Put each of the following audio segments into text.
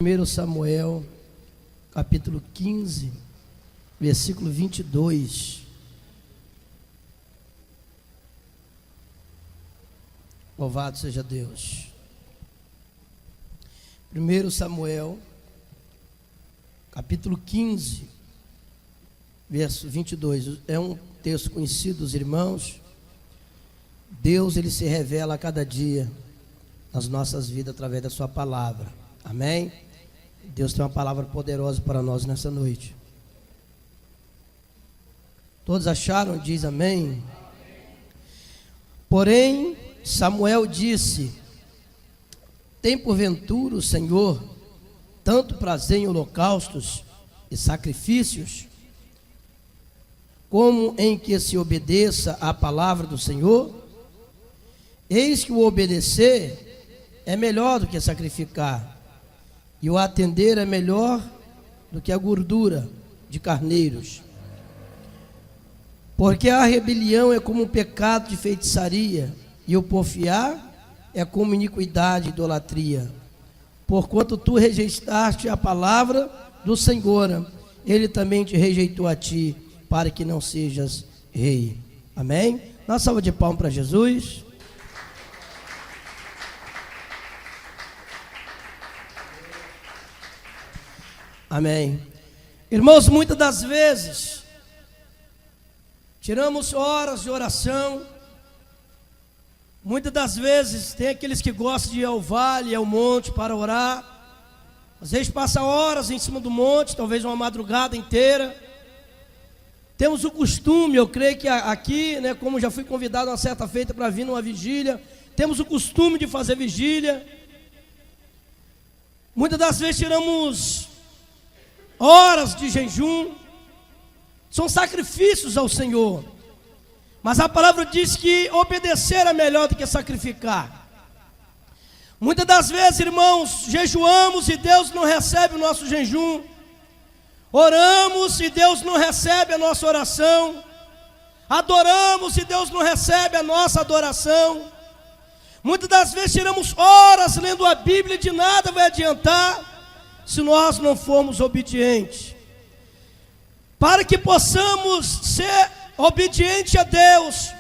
1 Samuel, capítulo 15, versículo 22. Louvado seja Deus. 1 Samuel, capítulo 15, verso 22. É um texto conhecido dos irmãos. Deus, Ele se revela a cada dia nas nossas vidas através da sua palavra. Amém? Deus tem uma palavra poderosa para nós nessa noite. Todos acharam? Diz amém. Porém, Samuel disse: tem porventura o Senhor tanto prazer em holocaustos e sacrifícios, como em que se obedeça à palavra do Senhor? Eis que o obedecer é melhor do que sacrificar, e o atender é melhor do que a gordura de carneiros. Porque a rebelião é como um pecado de feitiçaria, e o porfiar é como iniquidade e idolatria. Porquanto tu rejeitaste a palavra do Senhor, Ele também te rejeitou a ti, para que não sejas rei. Amém? Dá uma salva de palmas para Jesus. Amém. Irmãos, muitas das vezes tiramos horas de oração. Muitas das vezes tem aqueles que gostam de ir ao vale, ao monte para orar. Às vezes passa horas em cima do monte, talvez uma madrugada inteira. Temos o costume, eu creio que aqui, né, como já fui convidado uma certa feita para vir numa vigília, temos o costume de fazer vigília. Muitas das vezes tiramos horas de jejum. São sacrifícios ao Senhor. Mas a palavra diz que obedecer é melhor do que sacrificar. Muitas das vezes, irmãos, jejuamos e Deus não recebe o nosso jejum. Oramos e Deus não recebe a nossa oração. Adoramos e Deus não recebe a nossa adoração. Muitas das vezes tiramos horas lendo a Bíblia e de nada vai adiantar se nós não formos obedientes. Para que possamos ser obedientes a Deus,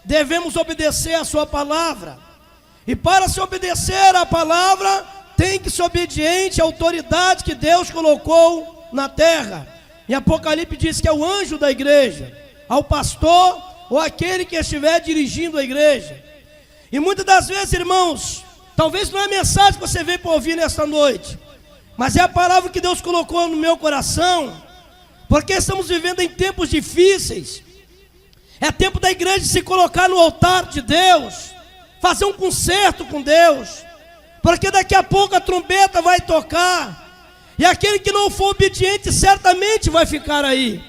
devemos obedecer a sua palavra. E para se obedecer à palavra, tem que ser obediente à autoridade que Deus colocou na terra. Em Apocalipse diz que é o anjo da igreja, ao pastor ou aquele que estiver dirigindo a igreja. E muitas das vezes, irmãos, talvez não é a mensagem que você veio para ouvir nesta noite, mas é a palavra que Deus colocou no meu coração, porque estamos vivendo em tempos difíceis. É tempo da igreja se colocar no altar de Deus, fazer um concerto com Deus, porque daqui a pouco a trombeta vai tocar, e aquele que não for obediente certamente vai ficar aí.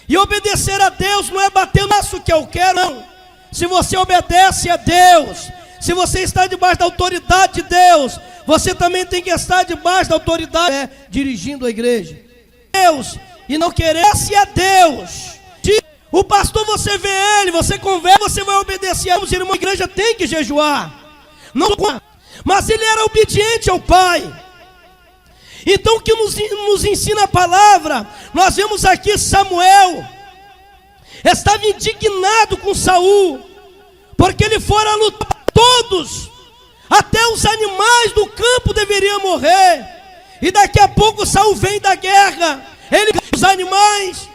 E obedecer a Deus não é bater no que eu quero, não. Se você obedece a Deus, se você está debaixo da autoridade de Deus, você também tem que estar debaixo da autoridade, dirigindo a igreja. Deus, e não querer a Deus. O pastor, você vê ele, você conversa, você vai obedecer. Os irmãos, a igreja tem que jejuar. Não, mas ele era obediente ao Pai. Então o que nos ensina a palavra? Nós vemos aqui Samuel estava indignado com Saul, porque ele fora lutar todos, até os animais do campo deveriam morrer. E daqui a pouco Saul vem da guerra, ele os animais,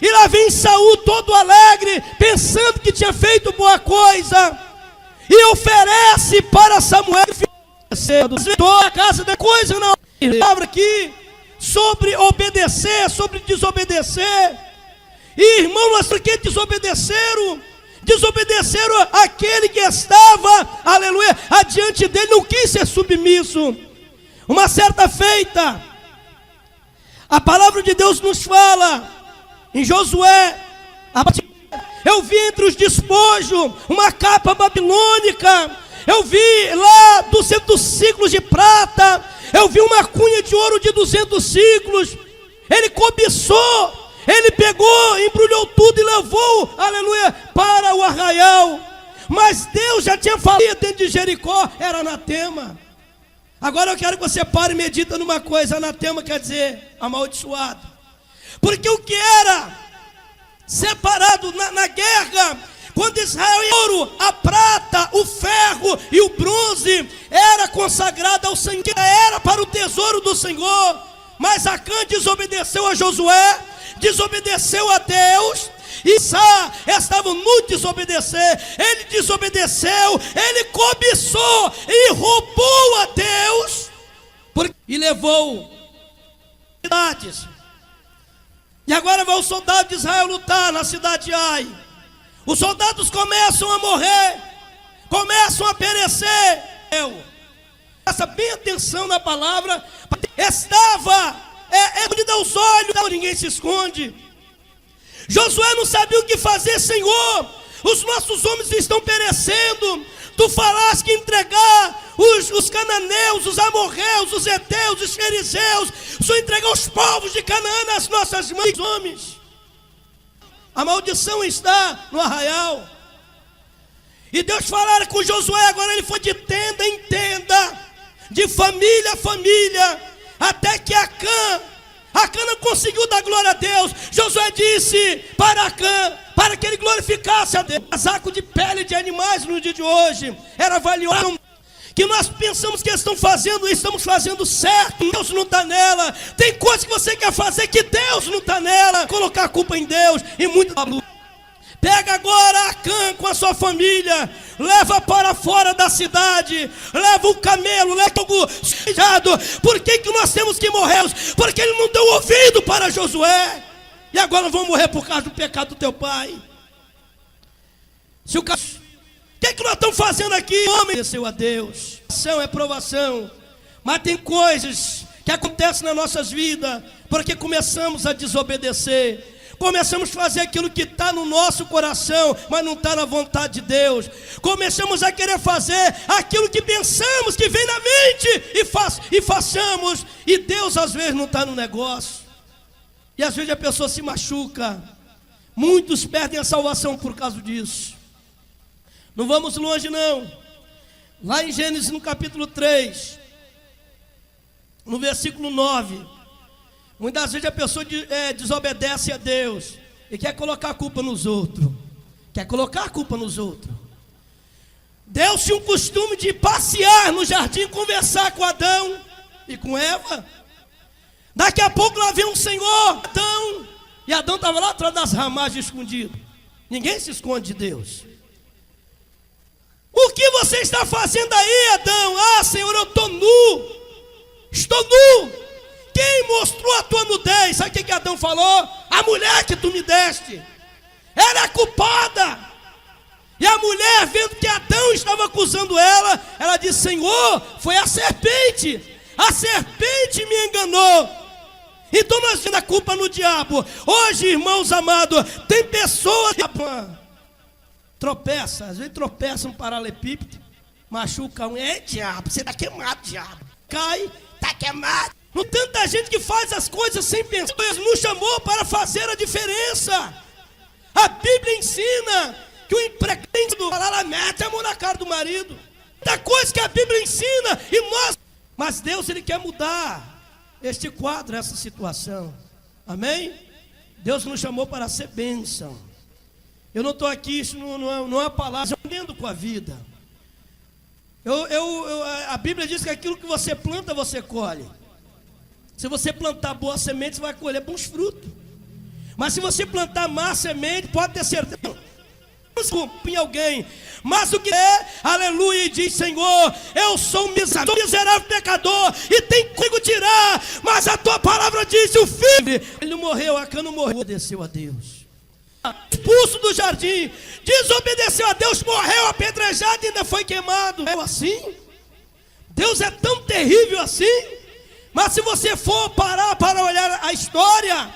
e lá vem Saul todo alegre, pensando que tinha feito boa coisa, e oferece para Samuel a casa da coisa. Não, palavra aqui sobre obedecer, sobre desobedecer. E irmão, mas por que desobedeceram? Desobedeceram aquele que estava, aleluia, adiante dele, não quis ser submisso. Uma certa feita, a palavra de Deus nos fala em Josué: eu vi entre os despojos uma capa babilônica, eu vi lá 200 ciclos de prata, eu vi uma cunha de ouro de 200 ciclos. Ele cobiçou, ele pegou, embrulhou tudo e levou, aleluia, para o arraial. Mas Deus já tinha falado dentro de Jericó, era anatema. Agora eu quero que você pare e medita numa coisa. Anatema quer dizer amaldiçoado. Porque o que era separado na guerra, quando Israel ia o ouro, a prata, o ferro e o bronze, era consagrado ao Senhor, era para o tesouro do Senhor. Mas Acã desobedeceu a Josué, desobedeceu a Deus, e Sá estava no desobedecer. Ele desobedeceu, ele cobiçou e roubou a Deus, e levou cidades. E agora vai o soldado de Israel lutar na cidade de Ai. Os soldados começam a morrer, começam a perecer. Presta bem atenção na palavra. Estava escondido aos olhos, ninguém se esconde. Josué não sabia o que fazer. Senhor, os nossos homens estão perecendo. Tu falaste que entregar os cananeus, os amorreus, os heteus, os fariseus, o Senhor entregou os povos de Canaã nas nossas mãos, homens. A maldição está no arraial. E Deus falara com Josué. Agora ele foi de tenda em tenda, de família a família, até que Acã não conseguiu dar glória a Deus. Josué disse para Acã, para que ele glorificasse a Deus. Casaco de pele de animais no dia de hoje era valioso. Que nós pensamos que estamos fazendo certo. Deus não está nela. Tem coisa que você quer fazer que Deus não está nela. Colocar a culpa em Deus e muito. Pega agora Acã com a sua família, leva para fora da cidade, leva o camelo, leva o sujado. Por que nós temos que morrer? Porque ele não deu ouvido para Josué. E agora vão morrer por causa do pecado do teu pai. O que nós estamos fazendo aqui? Obedeceu a Deus. É provação. Mas tem coisas que acontecem nas nossas vidas porque começamos a desobedecer. Começamos a fazer aquilo que está no nosso coração, mas não está na vontade de Deus. Começamos a querer fazer aquilo que pensamos que vem na mente e façamos. E Deus às vezes não está no negócio. E às vezes a pessoa se machuca. Muitos perdem a salvação por causa disso. Não vamos longe não. Lá em Gênesis no capítulo 3, no versículo 9. Muitas vezes a pessoa desobedece a Deus e quer colocar a culpa nos outros. Deus tinha um costume de passear no jardim, conversar com Adão e com Eva. Daqui a pouco lá vem um Senhor, Adão, e Adão estava lá atrás das ramagens escondido. Ninguém se esconde de Deus. O que você está fazendo aí, Adão? Ah, Senhor, eu estou nu. Estou nu. Quem mostrou a tua nudez? Sabe o que Adão falou? A mulher que tu me deste. Ela é culpada. E a mulher, vendo que Adão estava acusando ela, ela disse: Senhor, foi a serpente. A serpente me enganou. Então nós temos a culpa no diabo. Hoje, irmãos amados, tem pessoas que tropeçam, às vezes tropeçam um paralelepípedo, machuca um, diabo, você está queimado, diabo. Cai, está queimado. Não tanta gente que faz as coisas sem pensar. Deus nos chamou para fazer a diferença. A Bíblia ensina que o empregado mete a mão na cara do marido. Da coisa que a Bíblia ensina e nós. Mas Deus, Ele quer mudar este quadro, essa situação. Amém? Deus nos chamou para ser bênção. Eu não estou aqui, isso não é uma palavra, aprendendo com a vida. A Bíblia diz que aquilo que você planta, você colhe. Se você plantar boa semente, você vai colher bons frutos. Mas se você plantar má semente, pode ter certeza em alguém. Mas o que é, aleluia, e diz: Senhor, eu sou um miserável pecador e tem como tirar. Mas a tua palavra diz: o filho, ele não morreu, Acã não morreu, obedeceu a Deus. Expulso do jardim, desobedeceu a Deus, morreu apedrejado e ainda foi queimado. É assim? Deus é tão terrível assim? Mas se você for parar para olhar a história,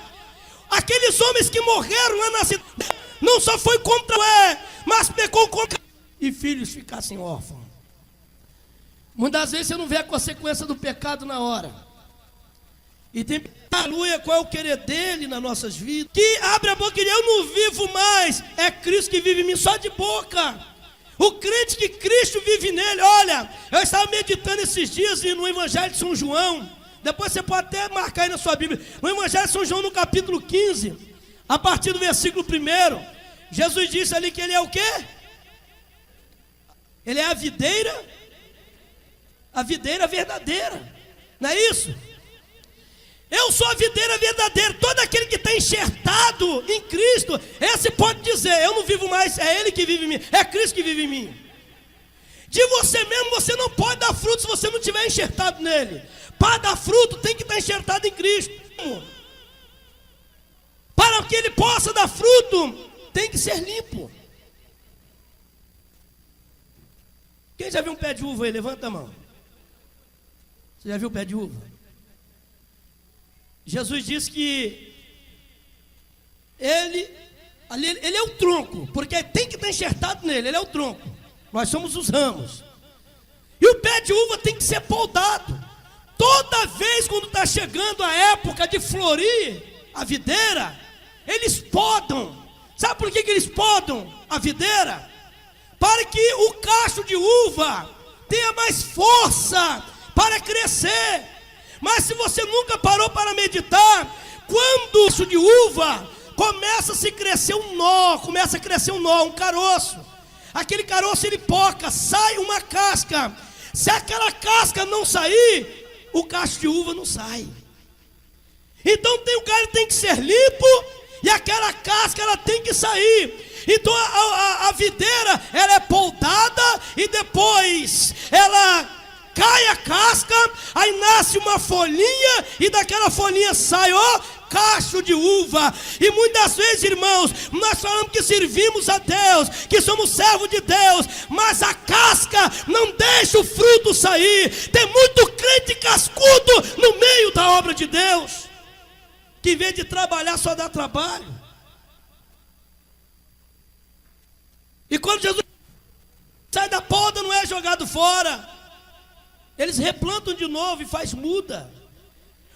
aqueles homens que morreram lá na cidade, não só foi contra mas pecou contra e filhos ficassem órfãos. Muitas vezes você não vê a consequência do pecado na hora. E tem, aleluia, qual é o querer dele nas nossas vidas? Que abre a boca e diz: eu não vivo mais, é Cristo que vive em mim, só de boca. O crente que Cristo vive nele. Olha, eu estava meditando esses dias no Evangelho de São João. Depois você pode até marcar aí na sua Bíblia. No Evangelho de São João, no capítulo 15, a partir do versículo 1, Jesus disse ali que ele é o quê? Ele é a videira verdadeira. Não é isso? Eu sou a videira verdadeira. Todo aquele que está enxertado em Cristo, esse pode dizer: eu não vivo mais, é Ele que vive em mim, é Cristo que vive em mim. De você mesmo você não pode dar fruto se você não estiver enxertado nele. Para dar fruto tem que estar enxertado em Cristo. Para que ele possa dar fruto, tem que ser limpo. Quem já viu um pé de uva aí? Levanta a mão. Você já viu o pé de uva? Jesus disse que ele é o tronco, porque tem que estar enxertado nele, ele é o tronco. Nós somos os ramos. E o pé de uva tem que ser podado. Toda vez quando está chegando a época de florir a videira, eles podam. Sabe por que eles podam a videira? Para que o cacho de uva tenha mais força para crescer. Mas se você nunca parou para meditar, quando o cacho de uva começa a crescer um nó, um caroço. Aquele caroço ele poca, sai uma casca. Se aquela casca não sair, o cacho de uva não sai. Então o galho tem que ser limpo e aquela casca ela tem que sair. Então a videira ela é podada e depois ela cai a casca, aí nasce uma folhinha e daquela folhinha sai cacho de uva. E muitas vezes, irmãos, nós falamos que servimos a Deus, que somos servos de Deus, mas a casca não deixa o fruto sair. Tem muito crente cascudo no meio da obra de Deus, que em vez de trabalhar só dá trabalho. E quando Jesus sai da poda, não é jogado fora, eles replantam de novo e faz muda.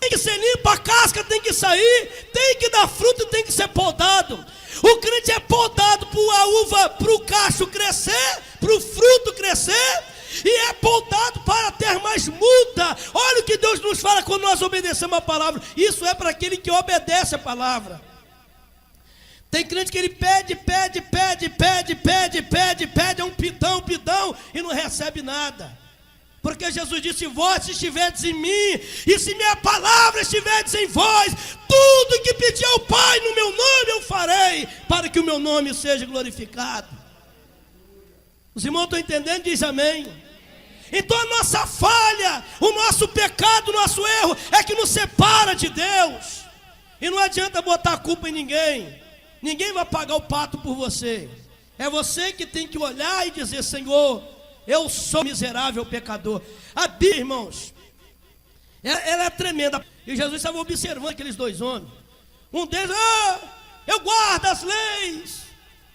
Tem que ser limpo, a casca tem que sair, tem que dar fruto e tem que ser podado. O crente é podado para o cacho crescer, para o fruto crescer, e é podado para ter mais muda. Olha o que Deus nos fala quando nós obedecemos a palavra. Isso é para aquele que obedece a palavra. Tem crente que ele pede, é um pidão e não recebe nada. Porque Jesus disse: vós estiverdes em mim, e se minha palavra estiverdes em vós, tudo que pedir ao Pai no meu nome eu farei, para que o meu nome seja glorificado. Os irmãos estão entendendo? Diz amém. Então a nossa falha, o nosso pecado, o nosso erro é que nos separa de Deus. E não adianta botar a culpa em ninguém. Ninguém vai pagar o pato por você. É você que tem que olhar e dizer: Senhor, eu sou miserável pecador. A Bíblia, irmãos, ela é tremenda. E Jesus estava observando aqueles dois homens. Um deles: eu guardo as leis,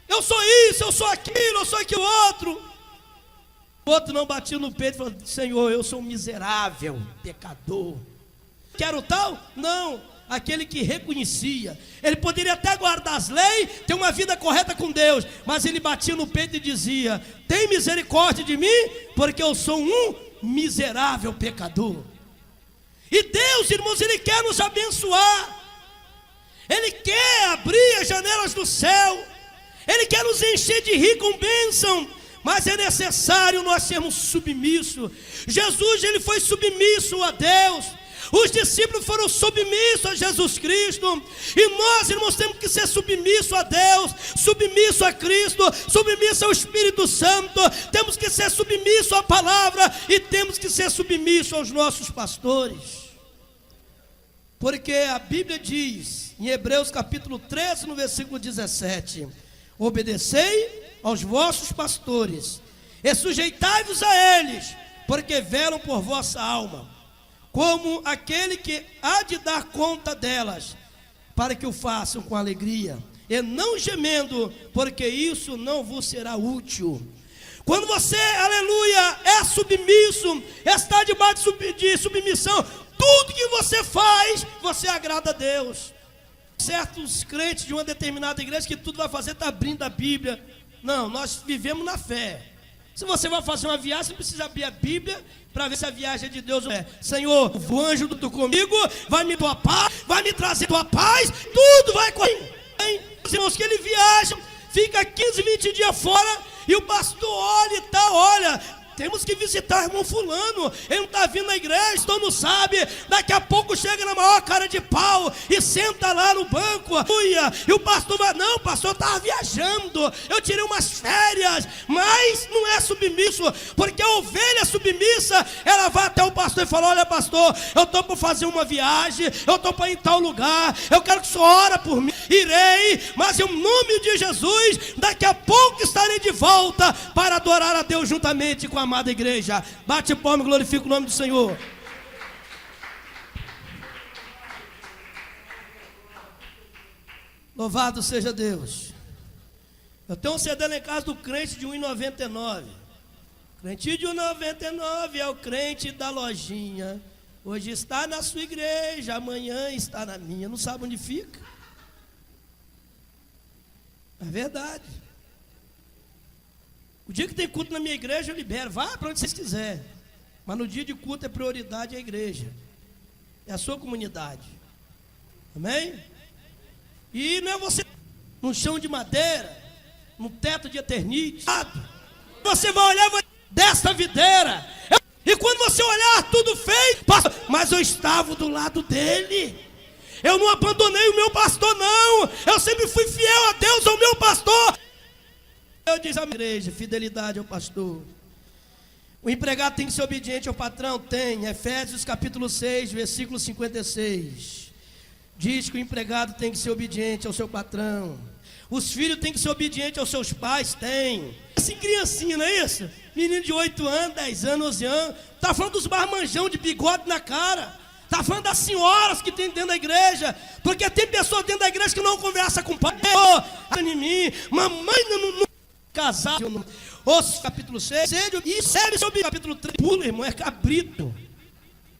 eu sou isso, eu sou aquilo outro. O outro não batia no peito e falou: Senhor, eu sou um miserável pecador. Quero tal? Não. Aquele que reconhecia, ele poderia até guardar as leis, ter uma vida correta com Deus, mas ele batia no peito e dizia: tem misericórdia de mim, porque eu sou um miserável pecador. E Deus, irmãos, Ele quer nos abençoar, Ele quer abrir as janelas do céu, Ele quer nos encher de rico com bênção, mas é necessário nós sermos submissos. Jesus, Ele foi submisso a Deus. Os discípulos foram submissos a Jesus Cristo. E nós, irmãos, temos que ser submissos a Deus, submissos a Cristo, submissos ao Espírito Santo. Temos que ser submissos à palavra e temos que ser submissos aos nossos pastores. Porque a Bíblia diz, em Hebreus capítulo 13, no versículo 17: obedecei aos vossos pastores e sujeitai-vos a eles, porque velam por vossa alma, como aquele que há de dar conta delas, para que o façam com alegria, e não gemendo, porque isso não vos será útil. Quando você, aleluia, é submisso, está debaixo de submissão, tudo que você faz, você agrada a Deus. Certos crentes de uma determinada igreja que tudo vai fazer está abrindo a Bíblia. Não, nós vivemos na fé. Se você vai fazer uma viagem, você precisa abrir a Bíblia para ver se a viagem é de Deus ou não é. Senhor, o anjo do comigo vai me tua paz, vai me trazer tua paz, tudo vai correr. Os irmãos que ele viaja, fica 15, 20 dias fora, e o pastor olha e tal, olha, temos que visitar o irmão fulano, ele não está vindo na igreja, então não sabe, daqui a pouco chega na maior cara de pau, e senta lá no banco, e o pastor vai, não, o pastor estava viajando, eu tirei umas férias, mas não é submisso, porque a ovelha submissa, ela vai até o pastor e fala, olha pastor, eu estou para fazer uma viagem, eu estou para ir em tal lugar, eu quero que o senhor ore por mim, irei, mas em nome de Jesus, daqui a pouco estarei de volta, para adorar a Deus juntamente com a amada igreja. Bate palma e glorifica o nome do Senhor. Louvado seja Deus. Eu tenho um CD lá em casa do crente de R$1,99. Crente de R$1,99 é o crente da lojinha. Hoje está na sua igreja, amanhã está na minha. Não sabe onde fica? É verdade. O dia que tem culto na minha igreja, eu libero. Vá para onde vocês quiserem. Mas no dia de culto, a prioridade é a igreja. É a sua comunidade. Amém? E não é você num chão de madeira, num teto de eternite. Você vai olhar desta videira. E quando você olhar tudo feito, mas eu estava do lado dele. Eu não abandonei o meu pastor, não. Eu sempre fui fiel a Deus, ao meu pastor. Eu disse à igreja, fidelidade ao pastor. O empregado tem que ser obediente ao patrão? Tem. Efésios capítulo 6, versículo 56. Diz que o empregado tem que ser obediente ao seu patrão. Os filhos têm que ser obedientes aos seus pais? Tem. Assim, criancinha, não é isso? Menino de 8 anos, 10 anos, 11 anos. Está falando dos marmanjão de bigode na cara. Está falando das senhoras que tem dentro da igreja. Porque tem pessoas dentro da igreja que não conversam com o pai. Em mim, mamãe não casar, os capítulo 6, e serve sobre o capítulo 3, pula, irmão, é cabrito,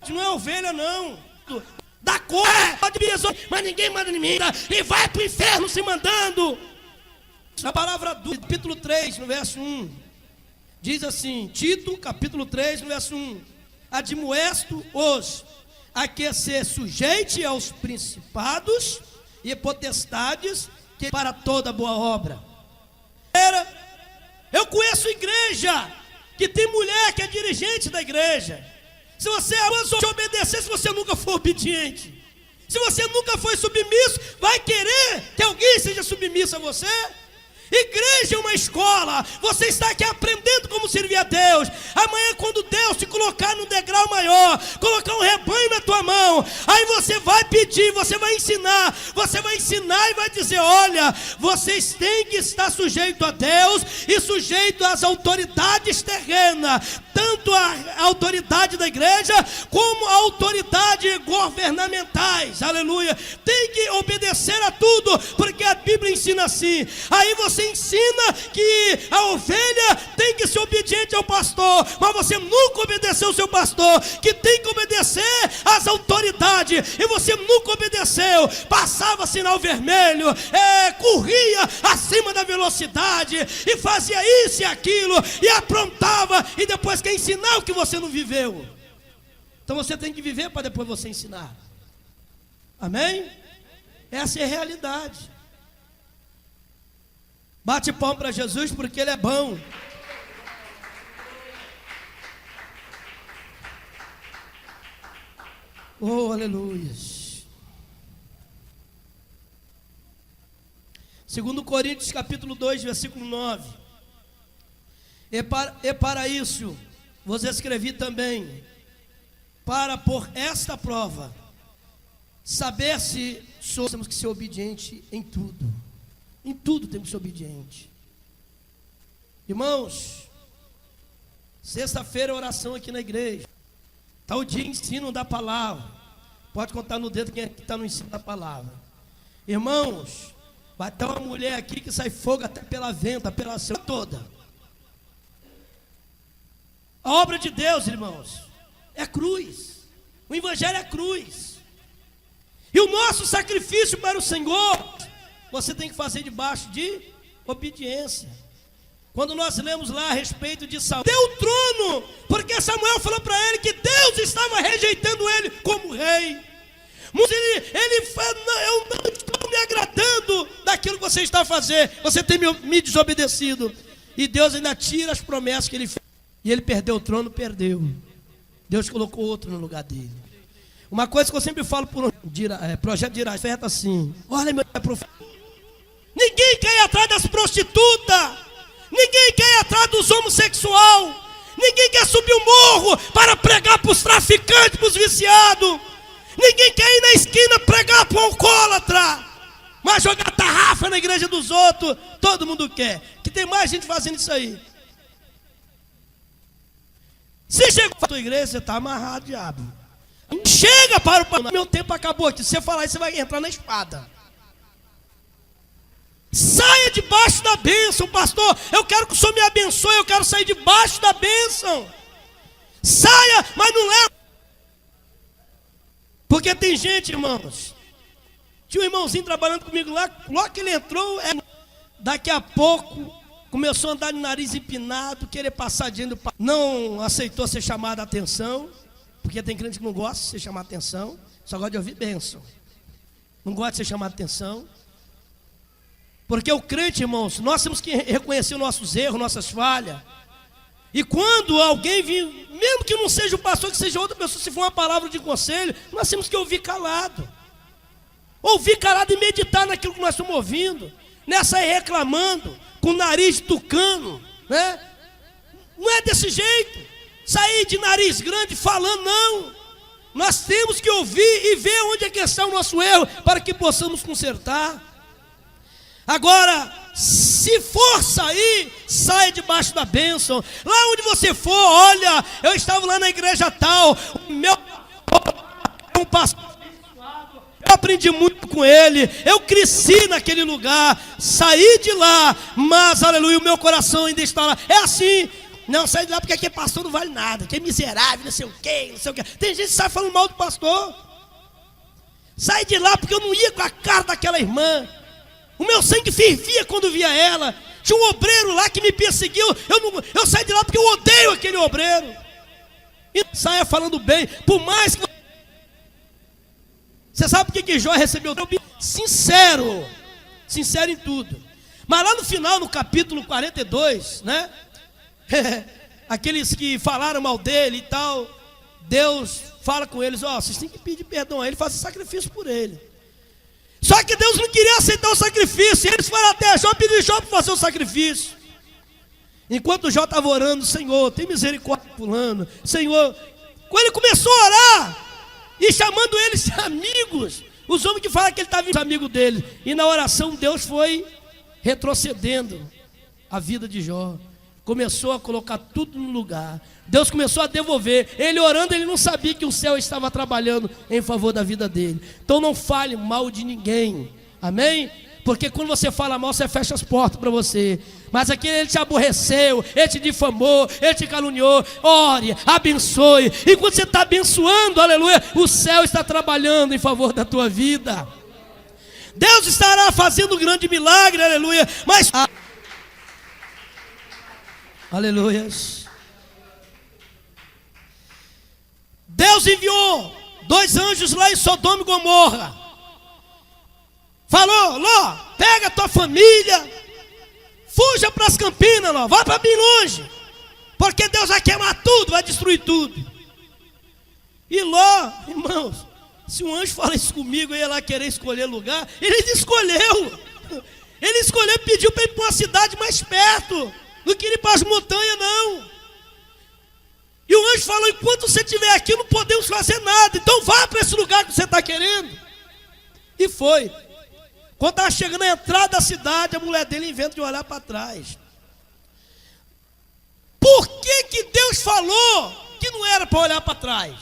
não é ovelha não, dá cor, mas ninguém manda em mim, e vai para o inferno se mandando. Na palavra do capítulo 3, no verso 1, diz assim, Tito, capítulo 3, no verso 1, admoesto-os a que se sujeite aos principados e potestades, que para toda boa obra. Eu conheço igreja que tem mulher que é dirigente da igreja. Se você te obedecer, se você nunca for obediente, se você nunca foi submisso, vai querer que alguém seja submisso a você? Igreja é uma escola. Você está aqui aprendendo como servir a Deus. Amanhã, quando Deus te colocar num degrau maior, colocar um rebanho na tua mão, aí você vai pedir, você vai ensinar e vai dizer, olha, vocês têm que estar sujeitos a Deus e sujeitos às autoridades terrenas, tanto a autoridade da igreja como a autoridade governamentais, aleluia. Tem que obedecer a tudo, porque a Bíblia ensina assim. Aí você ensina que a ovelha tem que ser obediente ao pastor, mas você nunca obedeceu ao seu pastor, que tem que obedecer às autoridades, e você nunca obedeceu, passava sinal vermelho, corria acima da velocidade, e fazia isso e aquilo, e aprontava, e depois quer ensinar o que você não viveu. Então você tem que viver para depois você ensinar. Amém? Essa é a realidade. Bate palma para Jesus, porque Ele é bom. Oh, aleluia. 2 Coríntios capítulo 2, versículo 9. E para isso vos escrevi também, para por esta prova, saber se temos que ser obedientes em tudo. Em tudo temos que ser obediente. Irmãos, sexta-feira é oração aqui na igreja. Está o dia ensino da palavra. Pode contar no dedo quem está no ensino da palavra. Irmãos, vai ter uma mulher aqui que sai fogo até pela venta, pela céu toda. A obra de Deus, irmãos, é cruz. O evangelho é cruz. E o nosso sacrifício para o Senhor, você tem que fazer debaixo de obediência. Quando nós lemos lá a respeito de Saul, deu o trono, porque Samuel falou para ele que Deus estava rejeitando ele como rei. Mas ele falou, eu não estou me agradando daquilo que você está a fazer, você tem me desobedecido. E Deus ainda tira as promessas que ele fez. E ele perdeu o trono, perdeu. Deus colocou outro no lugar dele. Uma coisa que eu sempre falo por projeto de Irajá, assim, olha meu profeta, ninguém quer ir atrás das prostitutas, ninguém quer ir atrás dos homossexuais, ninguém quer subir o morro para pregar para os traficantes, para os viciados, ninguém quer ir na esquina pregar para o alcoólatra, mas jogar tarrafa na igreja dos outros, todo mundo quer, que tem mais gente fazendo isso aí. Se chegou para a tua igreja, você está amarrado, diabo. Chega para o meu tempo acabou aqui. Se você falar isso, você vai entrar na espada. Saia debaixo da bênção, pastor. Eu quero que o Senhor me abençoe. Eu quero sair debaixo da bênção. Saia, mas não leva. Porque tem gente, irmãos. Tinha um irmãozinho trabalhando comigo lá. Logo que ele entrou, daqui a pouco começou a andar de nariz empinado, querer passar diante do pai. Não aceitou ser chamado a atenção. Porque tem crente que não gosta de ser chamado a atenção, só gosta de ouvir bênção. Não gosta de ser chamado a atenção. Porque o crente, irmãos, nós temos que reconhecer os nossos erros, nossas falhas. E quando alguém vir, mesmo que não seja o pastor, que seja outra pessoa, se for uma palavra de conselho, nós temos que ouvir calado. Ouvir calado e meditar naquilo que nós estamos ouvindo. Não é sair reclamando, com o nariz tucano, né? Não é desse jeito. Sair de nariz grande falando, não. Nós temos que ouvir e ver onde é que está o nosso erro, para que possamos consertar. Agora, se for sair, saia debaixo da bênção. Lá onde você for, olha, eu estava lá na igreja tal, o meu um pastor, eu aprendi muito com ele, eu cresci naquele lugar, saí de lá, mas aleluia, o meu coração ainda está lá. É assim. Não, sai de lá porque aqui pastor não vale nada, que é miserável, não sei o quê, não sei o quê. Tem gente que sai falando mal do pastor. Sai de lá porque eu não ia com a cara daquela irmã. O meu sangue fervia quando via ela. Tinha um obreiro lá que me perseguiu. Eu saí de lá porque eu odeio aquele obreiro. E saia falando bem, por mais que... Você sabe por que Jó recebeu? Sincero. Sincero em tudo. Mas lá no final, no capítulo 42, né? Aqueles que falaram mal dele e tal, Deus fala com eles, vocês têm que pedir perdão a ele, fazer sacrifício por ele. Só que Deus não queria aceitar o sacrifício, e eles foram até Jó, pediram Jó para fazer o sacrifício. Enquanto Jó estava orando, Senhor, tem misericórdia de fulano, Senhor, quando ele começou a orar, e chamando eles de amigos, os homens que falam que ele estava amigo dele, e na oração Deus foi retrocedendo a vida de Jó. Começou a colocar tudo no lugar. Deus começou a devolver. Ele orando, ele não sabia que o céu estava trabalhando em favor da vida dele. Então não fale mal de ninguém. Amém? Porque quando você fala mal, você fecha as portas para você. Mas aqui ele te aborreceu, ele te difamou, ele te caluniou. Ore, abençoe. E quando você está abençoando, aleluia, o céu está trabalhando em favor da tua vida. Deus estará fazendo um grande milagre, aleluia. Mas... Aleluias. Deus enviou 2 anjos lá em Sodoma e Gomorra. Falou, Ló, pega a tua família, fuja para as campinas, Ló, vai para bem longe, porque Deus vai queimar tudo, vai destruir tudo. E Ló, irmãos, se um anjo fala isso comigo, eu ia lá querer escolher lugar, ele escolheu. Ele escolheu, pediu para ir para uma cidade mais perto. Não queria ir para as montanhas, não. E o anjo falou, enquanto você estiver aqui, não podemos fazer nada. Então vá para esse lugar que você está querendo. E foi. Quando estava chegando na entrada da cidade, a mulher dele inventa de olhar para trás. Por que Deus falou que não era para olhar para trás?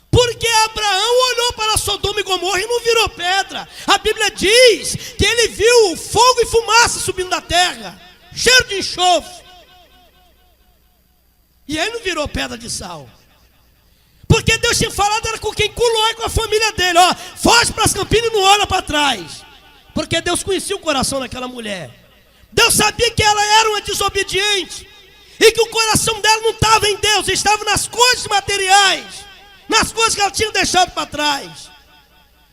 Porque Abraão olhou para Sodoma e Gomorra e não virou pedra. A Bíblia diz que ele viu fogo e fumaça subindo da terra, cheiro de enxofre. E aí não virou pedra de sal. Porque Deus tinha falado era com quem? Com Ló e com a família dele. Ó, foge para as campinas e não olha para trás. Porque Deus conhecia o coração daquela mulher. Deus sabia que ela era uma desobediente e que o coração dela não estava em Deus, estava nas coisas materiais, nas coisas que ela tinha deixado para trás.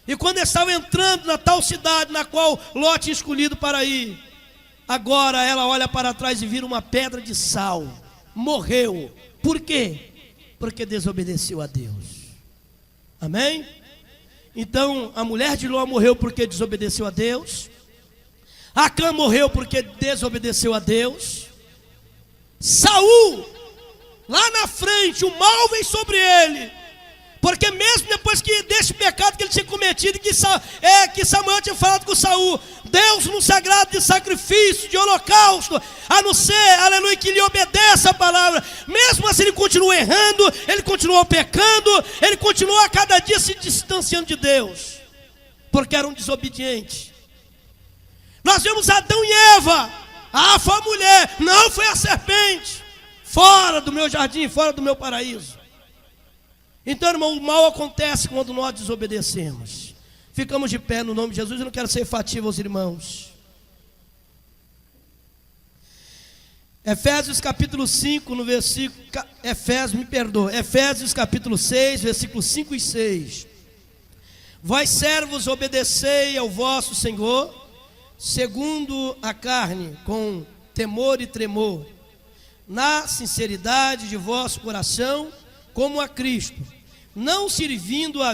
E quando eles estavam entrando na tal cidade na qual Ló tinha escolhido para ir, agora ela olha para trás e vira uma pedra de sal. Morreu. Por quê? Porque desobedeceu a Deus. Amém? Então a mulher de Ló morreu porque desobedeceu a Deus. Acã morreu porque desobedeceu a Deus. Saul, lá na frente, o mal vem sobre ele, porque mesmo depois desse pecado que ele tinha cometido, que Samuel tinha falado com Saul, Deus não se agrada de sacrifício, de holocausto, a não ser, aleluia, que lhe obedeça a palavra. Mesmo assim ele continuou errando, ele continuou pecando, ele continuou a cada dia se distanciando de Deus, porque era um desobediente. Nós vemos Adão e Eva. Ah, foi a mulher, não foi a serpente. Fora do meu jardim, fora do meu paraíso. Então, irmão, o mal acontece quando nós desobedecemos. Ficamos de pé no nome de Jesus. Eu não quero ser enfativo aos irmãos. Efésios capítulo 5, no versículo... Efésios capítulo 6, versículos 5 e 6. Vós servos, obedecei ao vosso Senhor, segundo a carne, com temor e tremor, na sinceridade de vosso coração, como a Cristo, não servindo à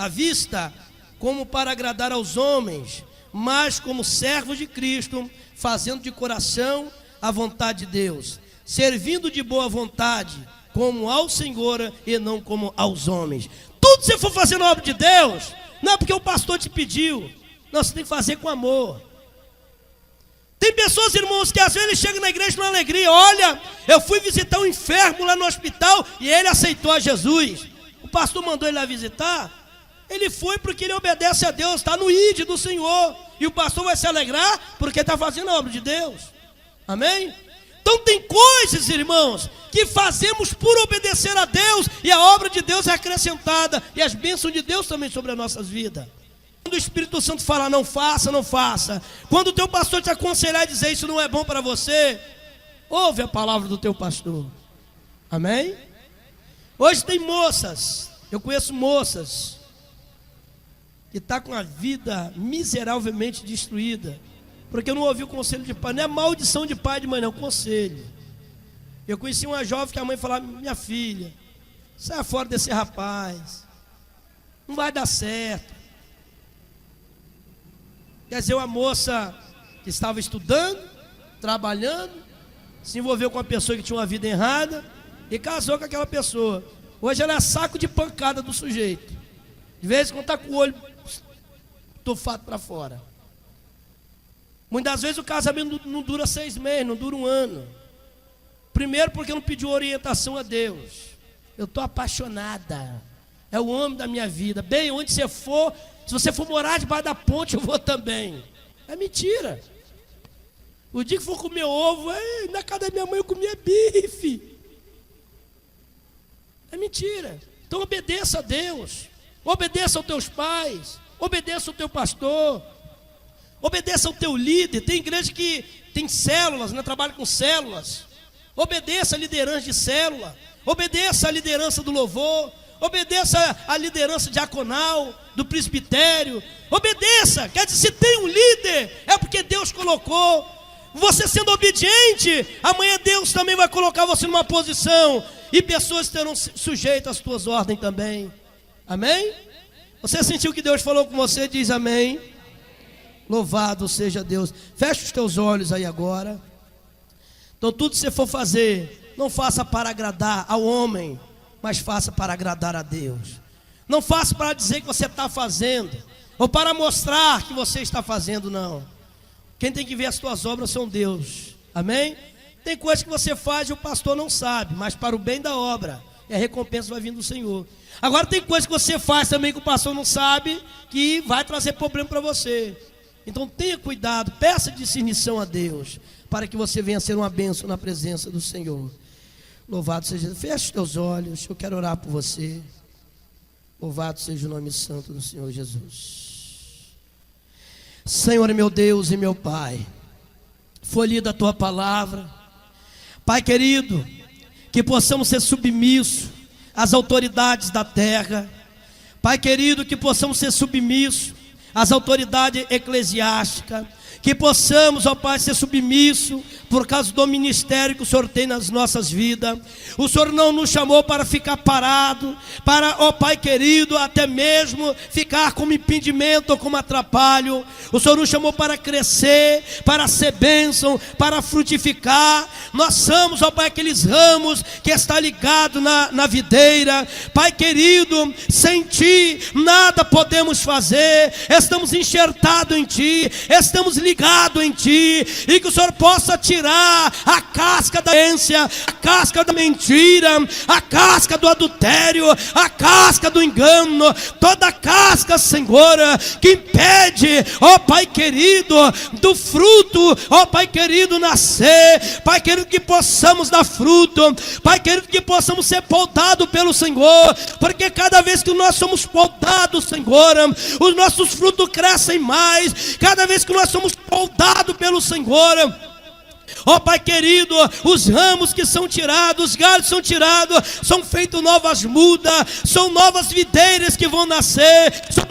vista como para agradar aos homens, mas como servos de Cristo, fazendo de coração a vontade de Deus, servindo de boa vontade, como ao Senhor e não como aos homens. Tudo que você for fazer na obra de Deus, não é porque o pastor te pediu, não, você tem que fazer com amor. Tem pessoas, irmãos, que às vezes chegam na igreja com alegria. Olha, eu fui visitar um enfermo lá no hospital e ele aceitou a Jesus. O pastor mandou ele lá visitar. Ele foi porque ele obedece a Deus, está no ID do Senhor. E o pastor vai se alegrar porque está fazendo a obra de Deus. Amém? Então tem coisas, irmãos, que fazemos por obedecer a Deus, e a obra de Deus é acrescentada, e as bênçãos de Deus também sobre as nossas vidas. Quando o Espírito Santo fala, não faça, não faça. Quando o teu pastor te aconselhar e dizer, isso não é bom para você, ouve a palavra do teu pastor. Amém? Hoje tem moças, eu conheço moças, que estão com a vida miseravelmente destruída, porque eu não ouvi o conselho de pai. Não é maldição de pai e de mãe, não, conselho. Eu conheci uma jovem que a mãe falava, minha filha, saia fora desse rapaz, não vai dar certo. Quer dizer, uma moça que estava estudando, trabalhando, se envolveu com uma pessoa que tinha uma vida errada e casou com aquela pessoa. Hoje ela é saco de pancada do sujeito. De vez em quando está com o olho tufado para fora. Muitas vezes o casamento não dura 6 meses, não dura 1 ano. Primeiro porque não pediu orientação a Deus. Eu estou apaixonada, é o homem da minha vida. Bem, onde você for, se você for morar debaixo da ponte, eu vou também. É mentira. O dia que for comer ovo, na casa da minha mãe eu comia bife. É mentira. Então obedeça a Deus, obedeça aos teus pais, obedeça ao teu pastor, obedeça ao teu líder. Tem igreja que tem células, né? Trabalha com células. Obedeça a liderança de célula, obedeça a liderança do louvor, obedeça a liderança diaconal, do presbitério. Obedeça, quer dizer, se tem um líder, é porque Deus colocou. Você sendo obediente, amanhã Deus também vai colocar você numa posição, e pessoas estarão sujeitas às tuas ordens também. Amém? Você sentiu que Deus falou com você? Diz amém. Louvado seja Deus. Fecha os teus olhos aí agora. Então tudo que você for fazer, não faça para agradar ao homem, mas faça para agradar a Deus. Não faça para dizer que você está fazendo, ou para mostrar que você está fazendo, não. Quem tem que ver as tuas obras são Deus. Amém? Tem coisa que você faz e o pastor não sabe, mas para o bem da obra, e a recompensa vai vir do Senhor. Agora tem coisa que você faz também que o pastor não sabe, que vai trazer problema para você. Então tenha cuidado, peça discernição a Deus, para que você venha ser uma bênção na presença do Senhor. Louvado seja Deus. Feche os teus olhos, eu quero orar por você. Louvado seja o nome santo do Senhor Jesus. Senhor, meu Deus e meu Pai, foi lida a tua palavra. Pai querido, que possamos ser submissos às autoridades da terra. Pai querido, que possamos ser submissos às autoridades eclesiásticas. Que possamos, ó Pai, ser submissos por causa do ministério que o Senhor tem nas nossas vidas. O Senhor não nos chamou para ficar parado, para, ó Pai querido, até mesmo ficar como impedimento ou como atrapalho. O Senhor nos chamou para crescer, para ser bênção, para frutificar. Nós somos, ó Pai, aqueles ramos que está ligado na videira. Pai querido, sem Ti nada podemos fazer. Estamos enxertados em Ti, estamos ligado em Ti, e que o Senhor possa tirar a casca da ciência, a casca da mentira, a casca do adultério, a casca do engano, toda a casca, Senhor, que impede, ó Pai querido, do fruto, ó Pai querido, nascer. Pai querido, que possamos dar fruto. Pai querido, que possamos ser podados pelo Senhor, porque cada vez que nós somos podados, Senhor, os nossos frutos crescem mais. Cada vez que nós somos podados pelo Senhor, ó Pai querido, os ramos que são tirados, os galhos são tirados, são feitos novas mudas, são novas videiras que vão nascer, são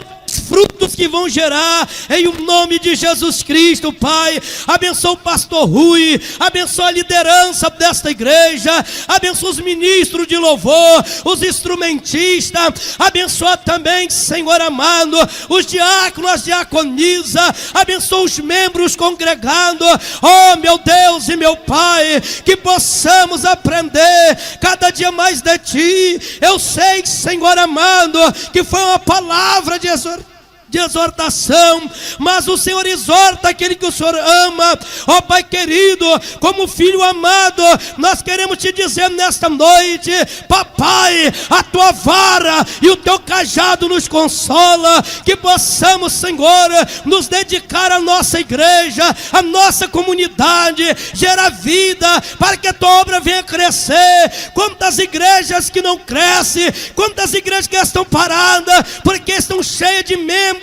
frutos que vão gerar, em o nome de Jesus Cristo. Pai, abençoa o pastor Rui, abençoa a liderança desta igreja, abençoa os ministros de louvor, os instrumentistas, abençoa também, Senhor amado, os diáconos, as diaconisas, abençoa os membros congregados. Oh meu Deus e meu Pai, que possamos aprender cada dia mais de Ti. Eu sei, Senhor amado, que foi uma palavra de exortação, mas o Senhor exorta aquele que o Senhor ama. Ó Pai querido, como filho amado, nós queremos te dizer nesta noite: papai, a tua vara e o teu cajado nos consola. Que possamos, Senhor, nos dedicar à nossa igreja, à nossa comunidade, gerar vida, para que a tua obra venha crescer. Quantas igrejas que não crescem, quantas igrejas que estão paradas, porque estão cheias de membros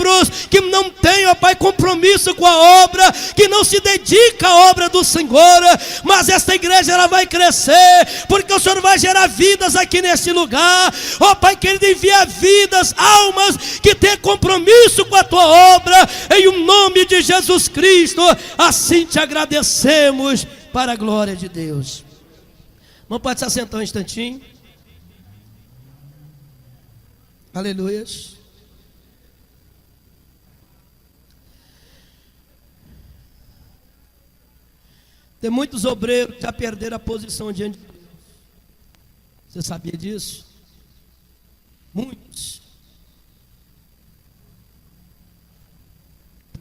que não têm, ó Pai, compromisso com a obra, que não se dedica à obra do Senhor. Mas esta igreja, ela vai crescer, porque o Senhor vai gerar vidas aqui neste lugar. Ó Pai querido, envia vidas, almas que têm compromisso com a tua obra, em o nome de Jesus Cristo. Assim te agradecemos, para a glória de Deus. Não pode se assentar um instantinho. Aleluia. Tem muitos obreiros que já perderam a posição diante de Deus. Você sabia disso? Muitos.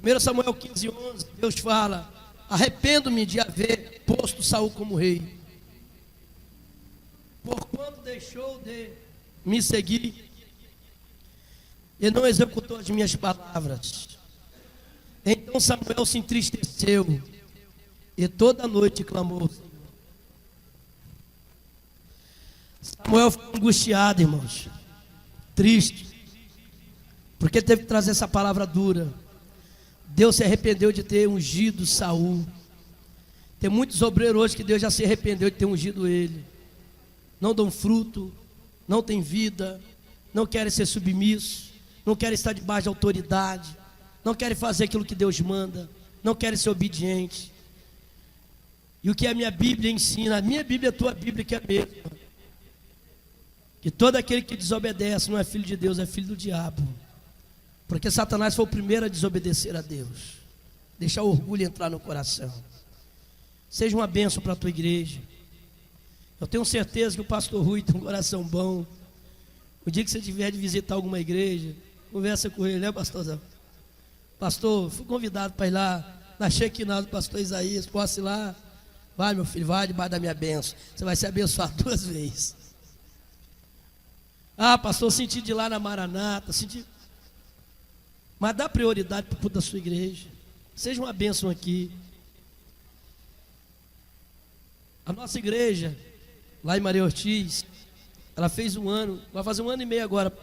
1 Samuel 15:11, Deus fala: arrependo-me de haver posto Saul como rei, porquanto deixou de me seguir e não executou as minhas palavras. Então Samuel se entristeceu e toda noite clamou. Samuel ficou angustiado, irmãos, triste, porque teve que trazer essa palavra dura. Deus se arrependeu de ter ungido Saul. Tem muitos obreiros hoje que Deus já se arrependeu de ter ungido ele. Não dão fruto, não tem vida, não querem ser submissos, não querem estar debaixo de autoridade, não querem fazer aquilo que Deus manda, não querem ser obedientes. E o que a minha Bíblia ensina, a minha Bíblia é a tua Bíblia, que é a mesma, que todo aquele que desobedece não é filho de Deus, é filho do diabo. Porque Satanás foi o primeiro a desobedecer a Deus. Deixar o orgulho entrar no coração. Seja uma bênção para a tua igreja. Eu tenho certeza que o pastor Rui tem um coração bom. O dia que você tiver de visitar alguma igreja, conversa com ele, né, pastorzão? Pastor, fui convidado para ir lá na Shekinah do pastor Isaías. Posso ir lá? Vai, meu filho, vai debaixo da minha bênção. Você vai ser abençoado 2 vezes. Ah, pastor, senti de ir lá na Maranata, senti. Mas dá prioridade para o culto da sua igreja. Seja uma bênção aqui. A nossa igreja, lá em Maria Ortiz, ela fez 1 ano, vai fazer 1 ano e meio agora.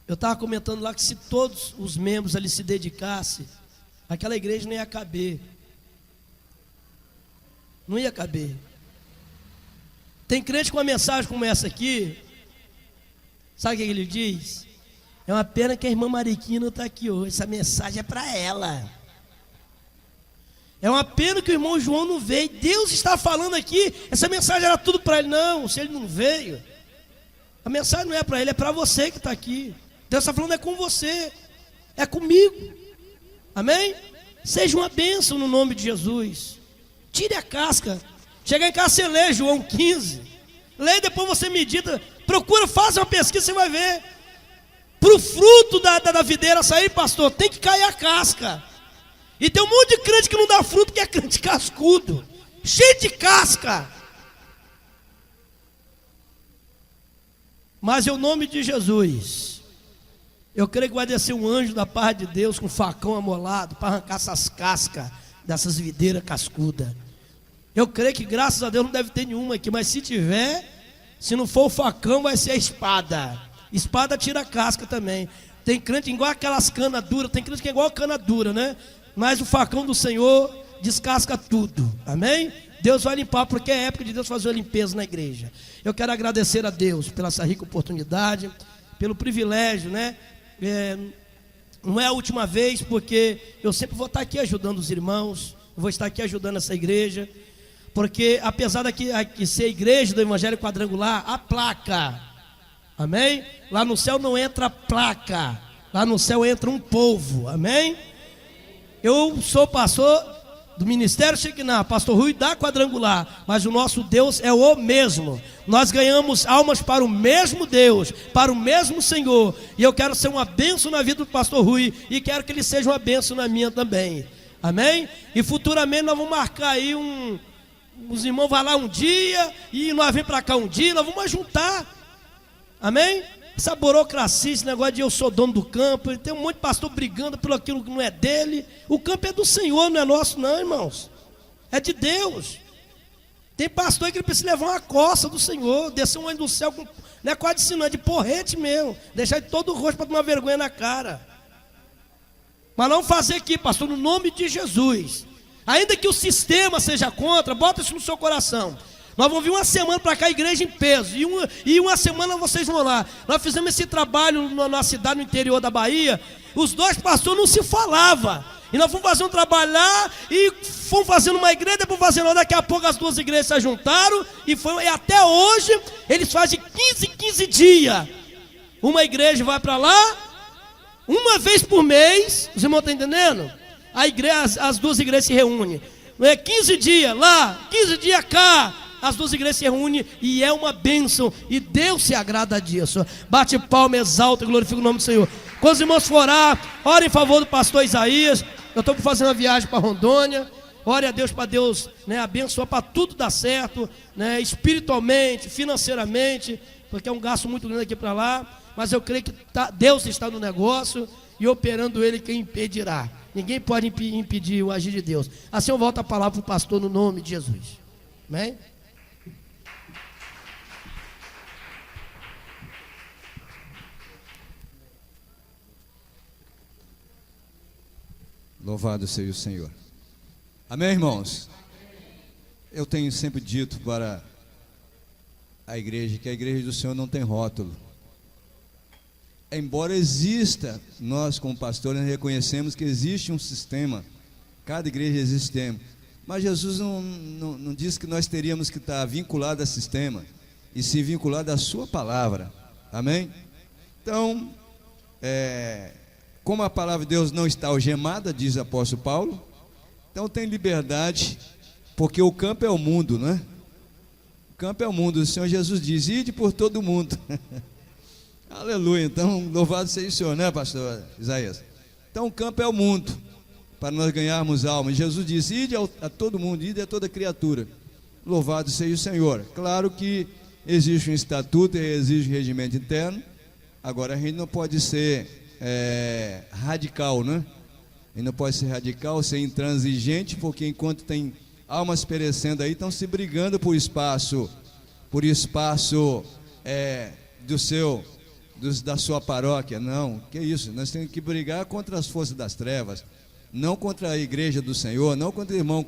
Eu estava comentando lá que se todos os membros ali se dedicassem, aquela igreja não ia caber. Não ia caber. Tem crente com uma mensagem como essa aqui, sabe o que ele diz? É uma pena que a irmã Mariquinha não está aqui hoje, essa mensagem é para ela. É uma pena que o irmão João não veio. Deus está falando aqui, essa mensagem era tudo para ele. Não, se ele não veio, a mensagem não é para ele, é para você que está aqui. Deus está falando é com você, é comigo. Amém? Seja uma bênção no nome de Jesus. Tire a casca. Chega em casa, você lê João 15. Lê e depois você medita. Procura, faça uma pesquisa, você vai ver. Para o fruto da videira sair, pastor, tem que cair a casca. E tem um monte de crente que não dá fruto, que é crente cascudo, cheio de casca. Mas em nome de Jesus, eu creio que vai descer um anjo da parte de Deus com um facão amolado para arrancar essas cascas dessas videiras cascudas. Eu creio que graças a Deus não deve ter nenhuma aqui, mas se tiver, se não for o facão, vai ser a espada. Espada tira a casca também. Tem crente igual aquelas canas duras, tem crente que é igual a cana dura, né? Mas o facão do Senhor descasca tudo, amém? Deus vai limpar, porque é época de Deus fazer a limpeza na igreja. Eu quero agradecer a Deus pela essa rica oportunidade, pelo privilégio, né? Não é a última vez, porque eu sempre vou estar aqui ajudando os irmãos, vou estar aqui ajudando essa igreja, porque apesar de ser a igreja do Evangelho Quadrangular, a placa, amém? Lá no céu não entra placa, lá no céu entra um povo, amém? Eu sou pastor do Ministério Shekinah, pastor Rui da Quadrangular, mas o nosso Deus é o mesmo. Nós ganhamos almas para o mesmo Deus, para o mesmo Senhor, e eu quero ser uma bênção na vida do pastor Rui, e quero que ele seja uma bênção na minha também, amém? E futuramente nós vamos marcar aí os irmãos vão lá um dia, e nós vem para cá um dia, nós vamos juntar, amém? Essa burocracia, esse negócio de eu sou dono do campo, tem um monte de pastor brigando pelo aquilo que não é dele. O campo é do Senhor, não é nosso não, irmãos, é de Deus. Tem pastor que ele precisa levar uma coça do Senhor, descer um anjo do céu, não é quase de sino, é de porrete mesmo, deixar de todo o rosto para tomar vergonha na cara. Mas não fazer aqui, pastor, no nome de Jesus. Ainda que o sistema seja contra, bota isso no seu coração. Nós vamos vir uma semana para cá, a igreja em peso, e uma semana vocês vão lá. Nós fizemos esse trabalho na cidade, no interior da Bahia. Os dois pastores não se falavam, e nós fomos fazer um trabalho lá, e fomos fazendo uma igreja, depois fazendo outra. Daqui a pouco as duas igrejas se juntaram, e até hoje, eles fazem 15 dias. Uma igreja vai para lá, uma vez por mês, os irmãos estão entendendo? As duas igrejas se reúnem, 15 dias lá, 15 dias cá. As duas igrejas se reúnem e é uma bênção, e Deus se agrada disso. Bate palma, exalta e glorifica o nome do Senhor. Quando os irmãos for orar, ore em favor do pastor Isaías. Eu estou fazendo uma viagem para Rondônia. Ore a Deus para Deus, né, abençoar, para tudo dar certo, né, espiritualmente, financeiramente, porque é um gasto muito grande aqui para lá. Mas eu creio que Deus está no negócio, e operando Ele, quem impedirá? Ninguém pode impedir o agir de Deus. Assim eu volto a palavra para o pastor no nome de Jesus. Amém? Louvado seja o Senhor. Amém, irmãos? Eu tenho sempre dito para a igreja que a igreja do Senhor não tem rótulo. Embora exista, nós como pastores reconhecemos que existe um sistema, cada igreja existe um sistema, mas Jesus não disse que nós teríamos que estar vinculados a sistema, e se vinculado à sua palavra, amém? Então, como a palavra de Deus não está algemada, diz o apóstolo Paulo, então tem liberdade, porque o campo é o mundo, né? O campo é o mundo. O Senhor Jesus diz: ide por todo o mundo. Aleluia. Então, louvado seja o Senhor, né, pastor Isaías? Então, o campo é o mundo, para nós ganharmos alma. E Jesus disse: ide a todo mundo, ide a toda criatura. Louvado seja o Senhor. Claro que existe um estatuto e existe um regimento interno. Agora, a gente não pode ser radical, né? A gente não pode ser radical, ser intransigente, porque enquanto tem almas perecendo aí, estão se brigando por espaço da sua paróquia. Não, que isso, nós temos que brigar contra as forças das trevas. não contra a igreja do Senhor, não contra irmão,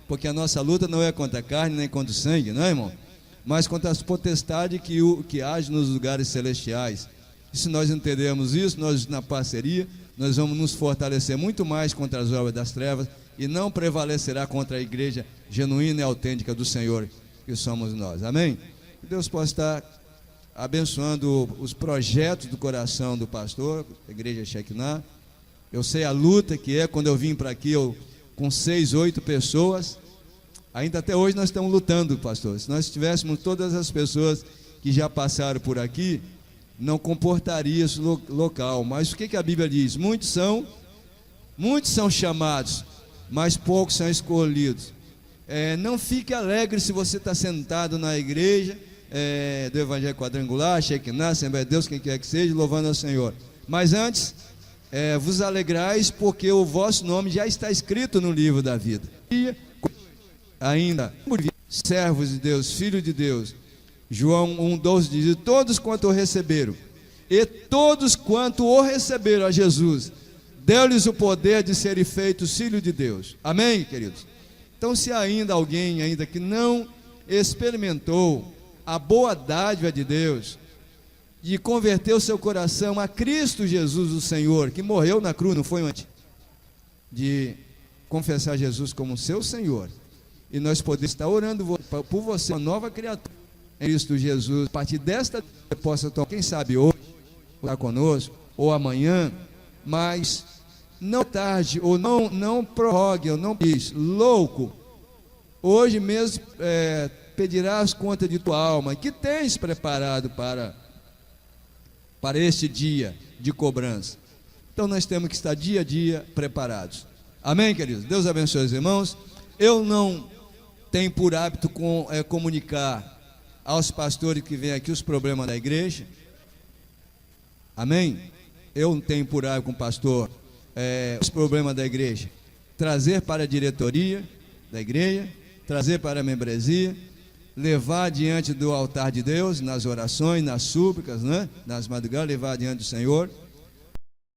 porque a nossa luta não é contra a carne nem contra o sangue, não é, irmão? Mas contra as potestades que agem nos lugares celestiais. E se nós entendermos isso, nós na parceria, nós vamos nos fortalecer muito mais contra as obras das trevas e não prevalecerá contra a igreja genuína e autêntica do Senhor, que somos nós. Amém? Que Deus possa estar abençoando os projetos do coração do pastor, da igreja Shekinah. Eu sei a luta que é. Quando eu vim para aqui, com 6, 8 pessoas, ainda até hoje nós estamos lutando, pastor. Se nós tivéssemos todas as pessoas que já passaram por aqui, não comportaria esse local. Mas o que a Bíblia diz? Muitos são chamados, mas poucos são escolhidos. Não fique alegre se você está sentado na igreja do Evangelho Quadrangular, Shekinah, Assembleia de Deus, quem quer que seja, louvando ao Senhor. Mas antes, vos alegrais, porque o vosso nome já está escrito no livro da vida. E ainda, servos de Deus, filhos de Deus, João 1,12 diz: todos quanto o receberam, e todos quanto o receberam a Jesus, deu-lhes o poder de serem feitos filhos de Deus. Amém, queridos? Então, se ainda alguém que não experimentou a boa dádiva de Deus, de converter o seu coração a Cristo Jesus, o Senhor, que morreu na cruz, não foi antes de confessar Jesus como seu Senhor, e nós podemos estar orando por você, uma nova criatura em Cristo Jesus. A partir desta, você possa tomar, quem sabe hoje, estar conosco, ou amanhã, mas não tarde, ou não prorrogue, ou não diz, louco, hoje mesmo pedirás as contas de tua alma, que tens preparado para este dia de cobrança. Então nós temos que estar dia a dia preparados. Amém, queridos? Deus abençoe os irmãos. Eu não tenho por hábito comunicar aos pastores que vêm aqui os problemas da igreja. Amém? Eu não tenho por hábito com o pastor os problemas da igreja trazer para a diretoria da igreja, trazer para a membresia, levar diante do altar de Deus, nas orações, nas súplicas, né? Nas madrugadas, levar diante do Senhor.